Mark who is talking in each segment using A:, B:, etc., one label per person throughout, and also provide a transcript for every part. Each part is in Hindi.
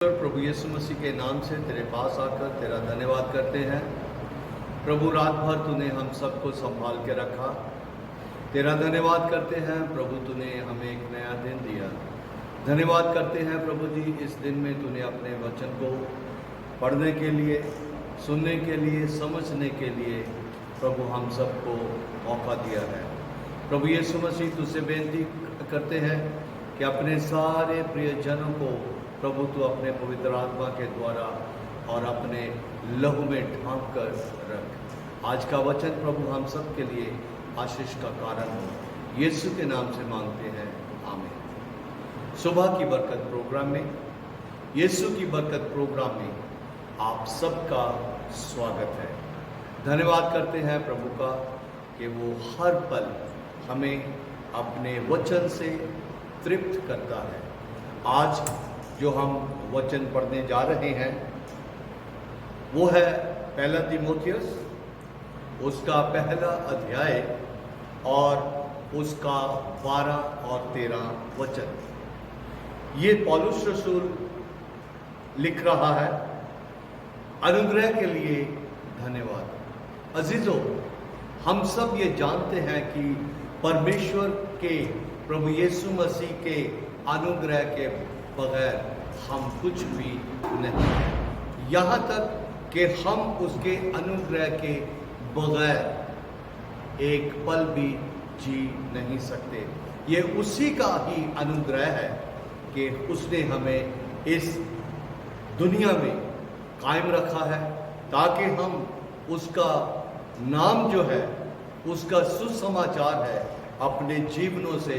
A: प्रभु यीशु मसीह के नाम से तेरे पास आकर तेरा धन्यवाद करते हैं। प्रभु रात भर तूने हम सबको संभाल के रखा, तेरा धन्यवाद करते हैं। प्रभु तूने हमें एक नया दिन दिया, धन्यवाद करते हैं प्रभु जी। इस दिन में तूने अपने वचन को पढ़ने के लिए, सुनने के लिए, समझने के लिए प्रभु हम सबको मौका दिया है। प्रभु यीशु मसीह तुझसे बेनती करते हैं कि अपने सारे प्रियजनों को प्रभु तू अपने पवित्र आत्मा के द्वारा और अपने लहू में ढांप कर रख। आज का वचन प्रभु हम सब के लिए आशीष का कारण हो, यीशु के नाम से मांगते हैं, आमीन। सुबह की बरकत प्रोग्राम में, यीशु की बरकत प्रोग्राम में आप सबका स्वागत है। धन्यवाद करते हैं प्रभु का कि वो हर पल हमें अपने वचन से तृप्त करता है। आज जो हम वचन पढ़ने जा रहे हैं वो है पहला तीमुथियुस, उसका पहला अध्याय और उसका 12 और 13 वचन। ये पौलुस रसूल लिख रहा है। अनुग्रह के लिए धन्यवाद। अजीजों, हम सब ये जानते हैं कि परमेश्वर के, प्रभु यीशु मसीह के अनुग्रह के बगैर हम कुछ भी नहीं हैं। यहाँ तक कि हम उसके अनुग्रह के बगैर एक पल भी जी नहीं सकते। ये उसी का ही अनुग्रह है कि उसने हमें इस दुनिया में कायम रखा है ताकि हम उसका नाम जो है, उसका सुसमाचार है, अपने जीवनों से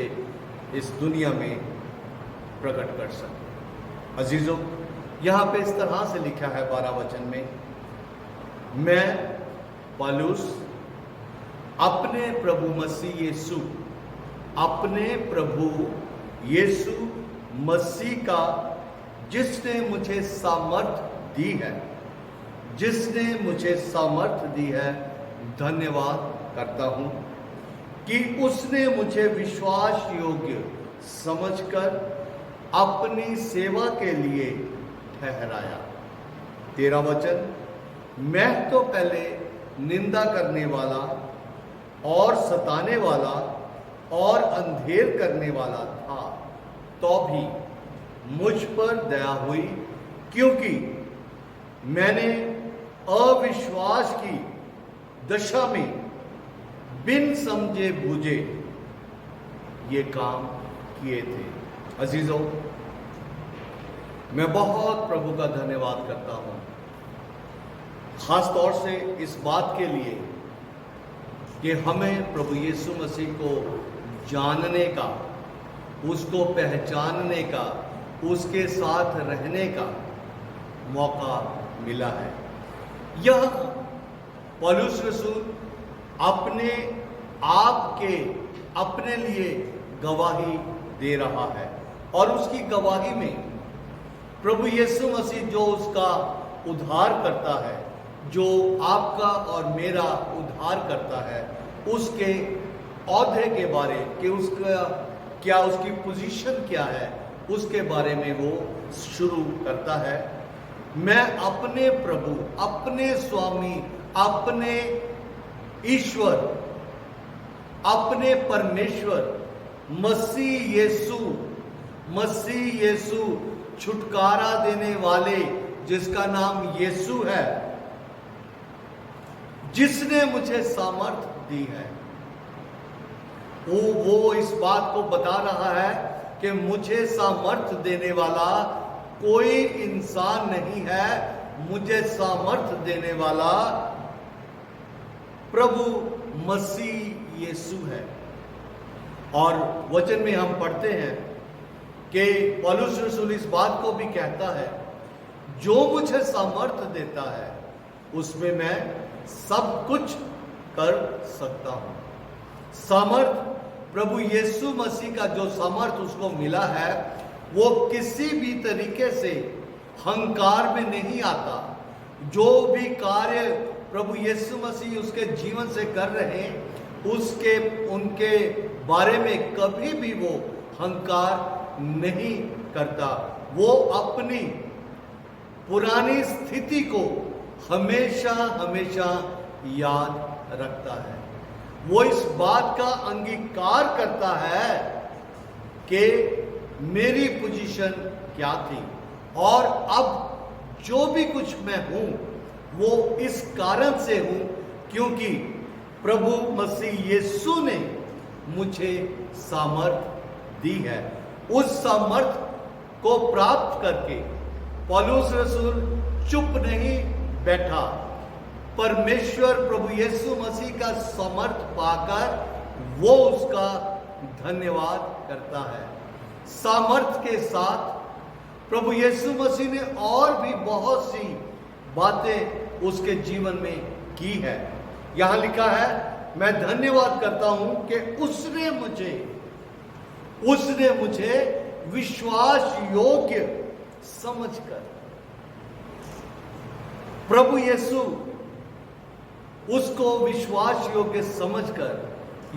A: इस दुनिया में प्रकट कर सके। अजीजों, यहाँ पे इस तरह से लिखा है 12 वचन में, मैं पौलुस अपने प्रभु मसीह यीशु, अपने प्रभु यीशु मसीह का, जिसने मुझे सामर्थ दी है, जिसने मुझे सामर्थ दी है, धन्यवाद करता हूं कि उसने मुझे विश्वास योग्य समझकर अपनी सेवा के लिए ठहराया। 13 वचन, मैं तो पहले निंदा करने वाला और सताने वाला और अंधेर करने वाला था, तो भी मुझ पर दया हुई, क्योंकि मैंने अविश्वास की दशा में बिन समझे बूझे ये काम किए थे। अजीजों, मैं बहुत प्रभु का धन्यवाद करता हूं, खास तौर से इस बात के लिए कि हमें प्रभु यीशु मसीह को जानने का, उसको पहचानने का, उसके साथ रहने का मौका मिला है। यह पौलुस रसूल अपने आप के, अपने लिए गवाही दे रहा है और उसकी गवाही में प्रभु यीशु मसीह जो उसका उद्धार करता है, जो आपका और मेरा उद्धार करता है, उसके औहदे के बारे कि उसका क्या, उसकी पोजीशन क्या है, उसके बारे में वो शुरू करता है। मैं अपने प्रभु, अपने स्वामी, अपने ईश्वर, अपने परमेश्वर मसीह यीशु छुटकारा देने वाले, जिसका नाम यीशु है, जिसने मुझे सामर्थ दी है, वो इस बात को बता रहा है कि मुझे सामर्थ देने वाला कोई इंसान नहीं है, मुझे सामर्थ देने वाला प्रभु मसीह यीशु है। और वचन में हम पढ़ते हैं कि पौलुस रसूल इस बात को भी कहता है, जो मुझे सामर्थ देता है उसमें मैं सब कुछ कर सकता हूं। सामर्थ, प्रभु यीशु मसीह का जो सामर्थ उसको मिला है, वो किसी भी तरीके से हंकार में नहीं आता। जो भी कार्य प्रभु यीशु मसीह उसके जीवन से कर रहे हैं, उनके बारे में कभी भी वो हंकार नहीं करता। वो अपनी पुरानी स्थिति को हमेशा हमेशा याद रखता है। वो इस बात का अंगीकार करता है कि मेरी पोजीशन क्या थी और अब जो भी कुछ मैं हूं वो इस कारण से हूं क्योंकि प्रभु मसीह यीशु ने मुझे सामर्थ दी है। उस सामर्थ को प्राप्त करके पौलुस रसूल चुप नहीं बैठा। परमेश्वर प्रभु यीशु मसीह का सामर्थ पाकर वो उसका धन्यवाद करता है। सामर्थ के साथ प्रभु यीशु मसीह ने और भी बहुत सी बातें उसके जीवन में की है। यहां लिखा है, मैं धन्यवाद करता हूं कि उसने मुझे विश्वास योग्य समझकर, प्रभु यीशु उसको विश्वास योग्य समझकर,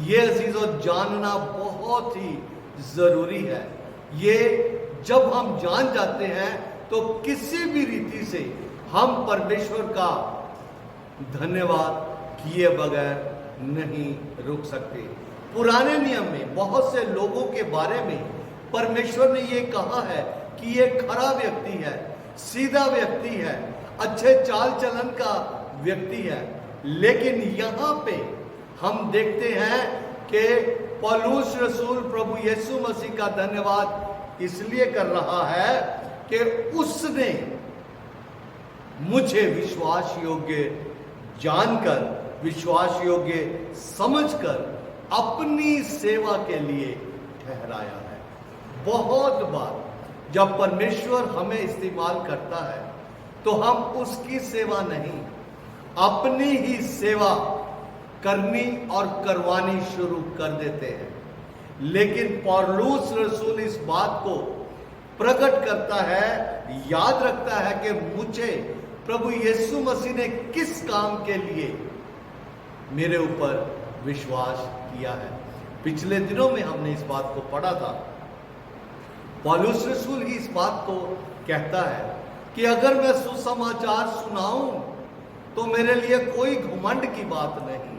A: यह अजीजों जानना बहुत ही जरूरी है। ये जब हम जान जाते हैं तो किसी भी रीति से हम परमेश्वर का धन्यवाद किए बगैर नहीं रुक सकते। पुराने नियम में बहुत से लोगों के बारे में परमेश्वर ने ये कहा है कि ये खरा व्यक्ति है, सीधा व्यक्ति है, अच्छे चाल चलन का व्यक्ति है। लेकिन यहां पे हम देखते हैं कि पौलुस रसूल प्रभु यीशु मसीह का धन्यवाद इसलिए कर रहा है कि उसने मुझे विश्वास योग्य जानकर, विश्वास योग्य समझकर अपनी सेवा के लिए ठहराया है। बहुत बार जब परमेश्वर हमें इस्तेमाल करता है तो हम उसकी सेवा नहीं, अपनी ही सेवा करनी और करवानी शुरू कर देते हैं। लेकिन पौलुस रसूल इस बात को प्रकट करता है, याद रखता है कि मुझे प्रभु यीशु मसीह ने किस काम के लिए मेरे ऊपर विश्वास किया है। पिछले दिनों में हमने इस बात को पढ़ा था। पौलुस रसूल ही इस बात को कहता है कि अगर मैं सुसमाचार सुनाऊं तो मेरे लिए कोई घमंड की बात नहीं,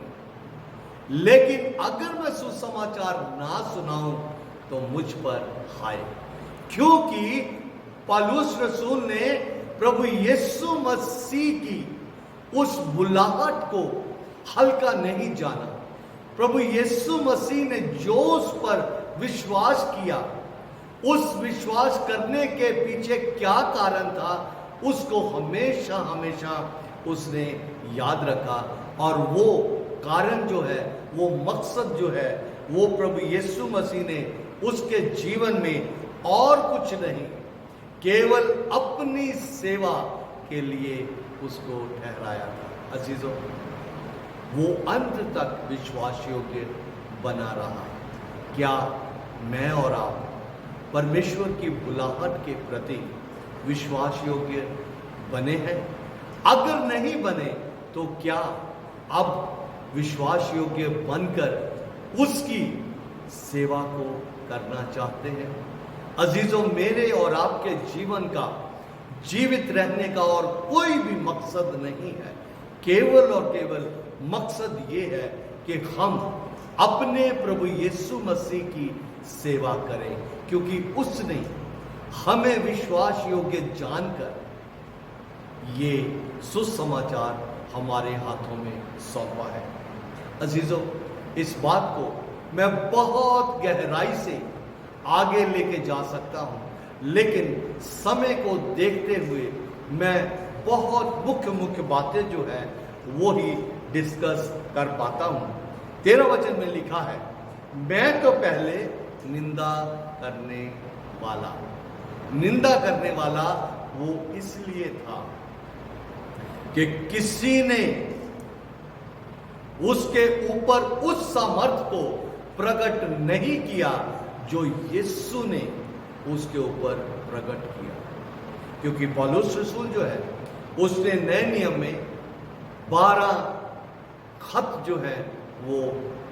A: लेकिन अगर मैं सुसमाचार ना सुनाऊं तो मुझ पर हाय, क्योंकि पौलुस रसूल ने प्रभु यीशु मसीह की उस बुलाहट को हल्का नहीं जाना। प्रभु यीशु मसीह ने जो उस पर विश्वास किया, उस विश्वास करने के पीछे क्या कारण था, उसको हमेशा हमेशा उसने याद रखा। और वो कारण जो है, वो मकसद जो है, वो प्रभु यीशु मसीह ने उसके जीवन में और कुछ नहीं, केवल अपनी सेवा के लिए उसको ठहराया था। अजीजों, वो अंत तक विश्वास योग्य बना रहा। क्या मैं और आप परमेश्वर की बुलाहट के प्रति विश्वास योग्य बने हैं? अगर नहीं बने तो क्या अब विश्वास योग्य बनकर उसकी सेवा को करना चाहते हैं? अजीजों, मेरे और आपके जीवन का जीवित रहने का और कोई भी मकसद नहीं है। केवल और केवल मकसद ये है कि हम अपने प्रभु यीशु मसीह की सेवा करें, क्योंकि उसने हमें विश्वास योग्य जानकर ये सुसमाचार हमारे हाथों में सौंपा है। अजीजों, इस बात को मैं बहुत गहराई से आगे लेके जा सकता हूं, लेकिन समय को देखते हुए मैं बहुत मुख्य बातें जो है वो ही डिस्कस कर पाता हूं। 13 वचन में लिखा है, मैं तो पहले निंदा करने वाला वो इसलिए था कि किसी ने उसके ऊपर उस सामर्थ को प्रकट नहीं किया जो यीशु ने उसके ऊपर प्रकट किया। क्योंकि पौलुस रसूल जो है उसने नए नियम में 12 खत जो है वो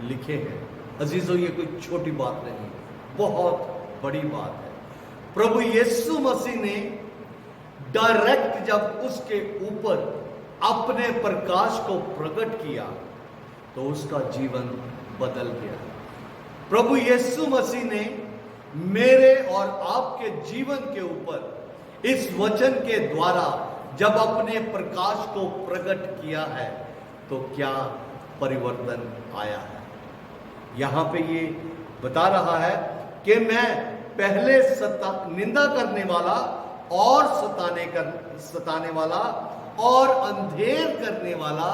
A: लिखे हैं। अजीजों, ये कोई छोटी बात नहीं, बहुत बड़ी बात है। प्रभु यीशु मसीह ने डायरेक्ट जब उसके ऊपर अपने प्रकाश को प्रकट किया तो उसका जीवन बदल गया। प्रभु यीशु मसीह ने मेरे और आपके जीवन के ऊपर इस वचन के द्वारा जब अपने प्रकाश को प्रकट किया है तो क्या परिवर्तन आया है। यहां पे ये बता रहा है कि मैं पहले निंदा करने वाला और सताने वाला और अंधेर करने वाला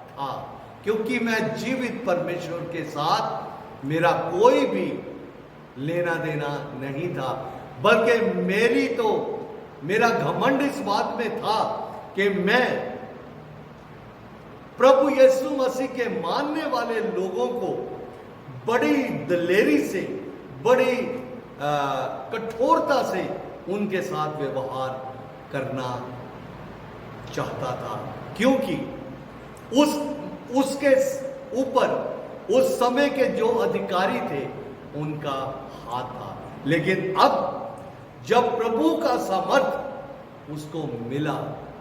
A: था, क्योंकि मैं जीवित परमेश्वर के साथ मेरा कोई भी लेना देना नहीं था, बल्कि मेरा घमंड इस बात में था कि मैं प्रभु यीशु मसीह के मानने वाले लोगों को बड़ी दिलेरी से, बड़ी कठोरता से उनके साथ व्यवहार करना चाहता था, क्योंकि उसके ऊपर उस समय के जो अधिकारी थे उनका हाथ था। लेकिन अब जब प्रभु का सामर्थ उसको मिला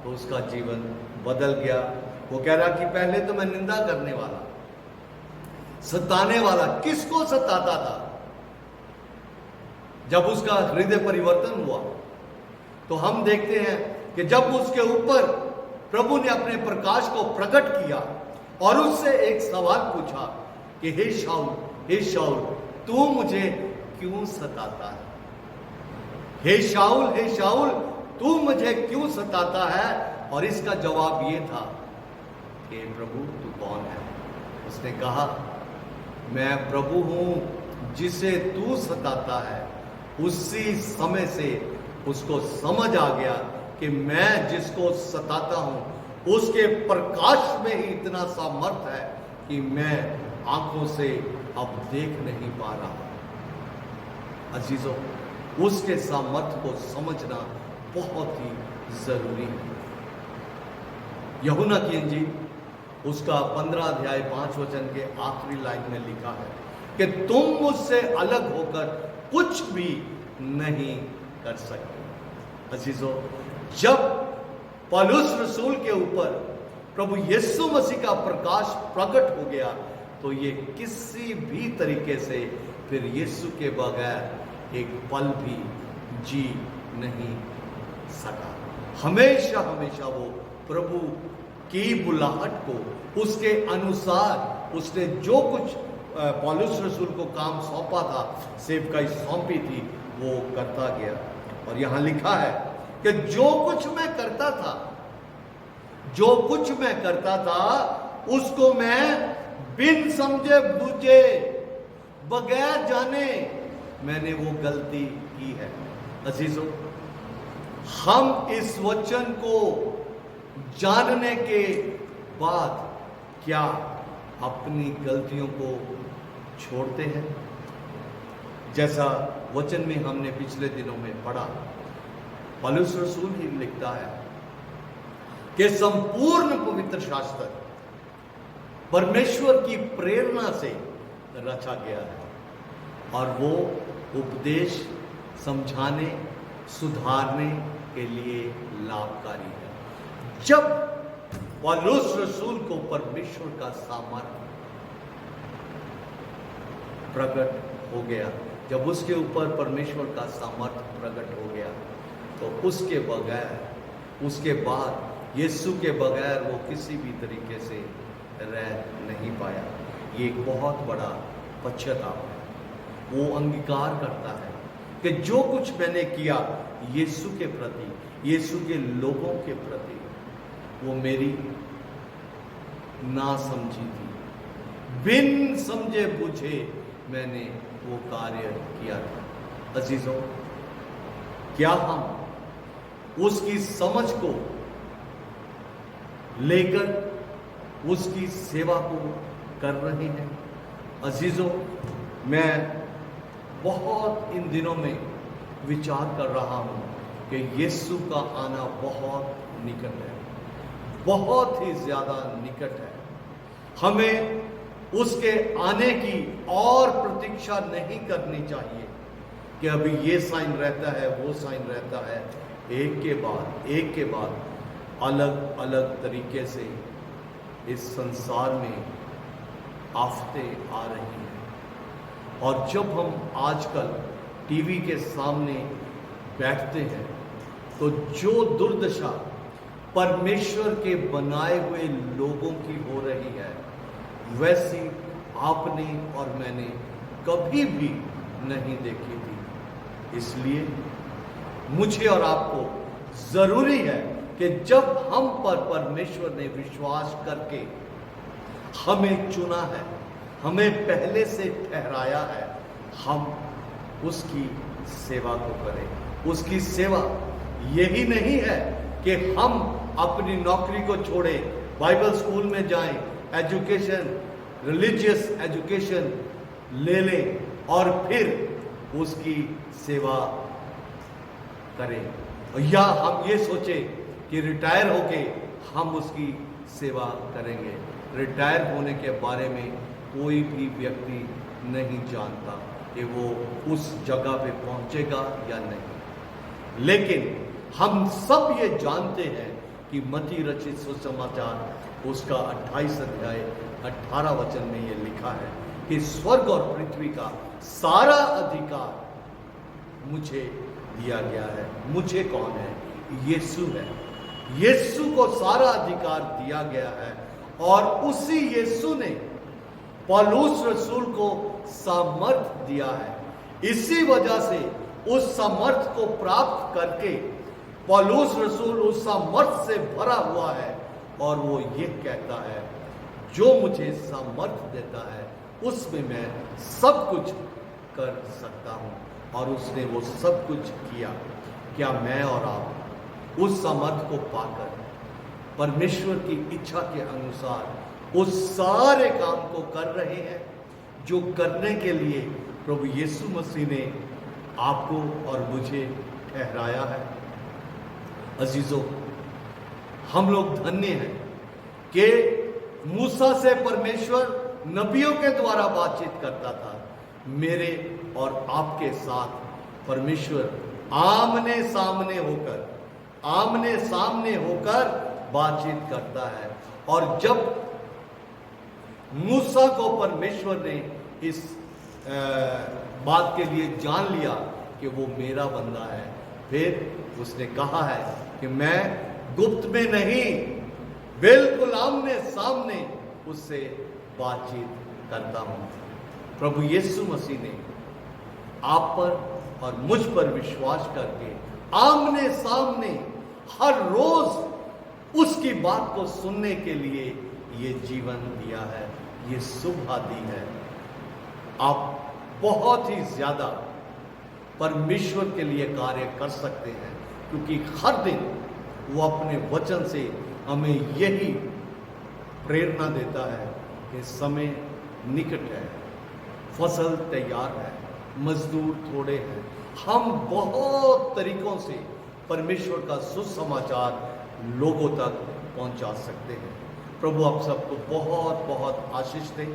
A: तो उसका जीवन बदल गया। वो कह रहा कि पहले तो मैं निंदा करने वाला, सताने वाला, किसको सताता था? जब उसका हृदय परिवर्तन हुआ तो हम देखते हैं कि जब उसके ऊपर प्रभु ने अपने प्रकाश को प्रकट किया और उससे एक सवाल पूछा कि हे शाऊल, तू मुझे क्यों सताता है? हे शाऊल, तू मुझे क्यों सताता है? और इसका जवाब ये था कि प्रभु तू कौन है? उसने कहा, मैं प्रभु हूं जिसे तू सताता है। उसी समय से उसको समझ आ गया कि मैं जिसको सताता हूं उसके प्रकाश में ही इतना सामर्थ है कि मैं आंखों से अब देख नहीं पा रहा। अजीजों, उसके सामर्थ को समझना बहुत ही जरूरी है। यूहन्ना की इंजील उसका 15 अध्याय 5 वचन के आखिरी लाइन में लिखा है कि तुम मुझसे अलग होकर कुछ भी नहीं कर सकते। अजीजों, जब पौलुस रसूल के ऊपर प्रभु यीशु मसीह का प्रकाश प्रकट हो गया तो ये किसी भी तरीके से फिर यीशु के बगैर एक पल भी जी नहीं सका। हमेशा हमेशा वो प्रभु की बुलाहट को उसके अनुसार उसने जो कुछ पौलुस रसूल को काम सौंपा था, सेवकाई सौंपी थी, वो करता गया। और यहां लिखा है कि जो कुछ मैं करता था उसको मैं बिन समझे बूझे बगैर जाने मैंने वो गलती की है। अजीजों, हम इस वचन को जानने के बाद क्या अपनी गलतियों को छोड़ते हैं? जैसा वचन में हमने पिछले दिनों में पढ़ा, पौलुस रसूल ही लिखता है कि संपूर्ण पवित्र शास्त्र परमेश्वर की प्रेरणा से रचा गया है और वो उपदेश, समझाने, सुधारने के लिए लाभकारी है। जब पौलुस रसूल को परमेश्वर का सामर्थ्य प्रकट हो गया, जब उसके ऊपर परमेश्वर का सामर्थ्य प्रकट हो गया तो उसके बाद यीशु के बगैर वो किसी भी तरीके से रह नहीं पाया। ये एक बहुत बड़ा पश्चाताप है। वो अंगीकार करता है कि जो कुछ मैंने किया यीशु के प्रति, यीशु के लोगों के प्रति, वो मेरी ना समझी थी। बिन समझे बूझे मैंने वो कार्य किया था। अजीजों, क्या हम उसकी समझ को लेकर उसकी सेवा को कर रहे हैं? अजीजों, मैं बहुत इन दिनों में विचार कर रहा हूं कि यीशु का आना बहुत निकट है, बहुत ही ज्यादा निकट है। हमें उसके आने की और प्रतीक्षा नहीं करनी चाहिए कि अभी ये साइन रहता है, वो साइन रहता है, एक के बाद अलग अलग तरीके से इस संसार में आफतें आ रही हैं। और जब हम आजकल टीवी के सामने बैठते हैं तो जो दुर्दशा परमेश्वर के बनाए हुए लोगों की हो रही है, वैसी आपने और मैंने कभी भी नहीं देखी थी। इसलिए मुझे और आपको जरूरी है कि जब हम पर परमेश्वर ने विश्वास करके हमें चुना है, हमें पहले से ठहराया है, हम उसकी सेवा को करें। उसकी सेवा यही नहीं है कि हम अपनी नौकरी को छोड़ें, बाइबल स्कूल में जाएं, एजुकेशन, रिलीजियस एजुकेशन ले लें और फिर उसकी सेवा करें, या हम ये सोचें कि रिटायर होके हम उसकी सेवा करेंगे। रिटायर होने के बारे में कोई भी व्यक्ति नहीं जानता कि वो उस जगह पे पहुंचेगा या नहीं, लेकिन हम सब ये जानते हैं कि मत्ती रचित सुसमाचार उसका 28 अध्याय 18 वचन में ये लिखा है कि स्वर्ग और पृथ्वी का सारा अधिकार मुझे दिया गया है। मुझे कौन है? यीशु है। यीशु को सारा अधिकार दिया गया है और उसी यीशु ने पौलुस रसूल को सामर्थ दिया है। इसी वजह से उस सामर्थ को प्राप्त करके पौलुस रसूल उस सामर्थ से भरा हुआ है और वो ये कहता है, जो मुझे सामर्थ देता है उसमें मैं सब कुछ कर सकता हूं। और उसने वो सब कुछ किया। क्या मैं और आप उस सामर्थ को पाकर परमेश्वर की इच्छा के अनुसार उस सारे काम को कर रहे हैं जो करने के लिए प्रभु यीशु मसीह ने आपको और मुझे ठहराया है? अजीजों, हम लोग धन्य हैं कि मूसा से परमेश्वर नबियों के द्वारा बातचीत करता था। मेरे और आपके साथ परमेश्वर आमने सामने होकर बातचीत करता है। और जब मूसा को परमेश्वर ने इस बात के लिए जान लिया कि वो मेरा बंदा है, फिर उसने कहा है कि मैं गुप्त में नहीं, बिल्कुल आमने सामने उससे बातचीत करता हूं। प्रभु यीशु मसीह ने आप पर और मुझ पर विश्वास करके आमने सामने हर रोज उसकी बात को सुनने के लिए ये जीवन दिया है, ये सुबह दी है। आप बहुत ही ज्यादा परमेश्वर के लिए कार्य कर सकते हैं, क्योंकि हर दिन वो अपने वचन से हमें यही प्रेरणा देता है कि समय निकट है, फसल तैयार है, मजदूर थोड़े हैं। हम बहुत तरीकों से परमेश्वर का सुसमाचार लोगों तक पहुंचा सकते हैं। प्रभु आप सबको बहुत बहुत आशीष दे।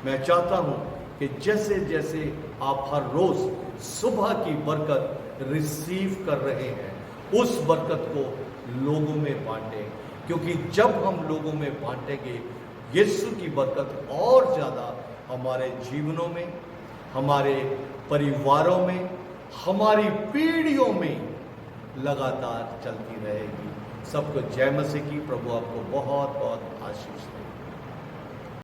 A: मैं चाहता हूं कि जैसे जैसे आप हर रोज सुबह की बरकत रिसीव कर रहे हैं, उस बरकत को लोगों में बांटें, क्योंकि जब हम लोगों में बांटेंगे यीशु की बरकत और ज़्यादा हमारे जीवनों में, हमारे परिवारों में, हमारी पीढ़ियों में लगातार चलती रहेगी। सबको जय मसीह की। प्रभु आपको बहुत बहुत आशीष दे।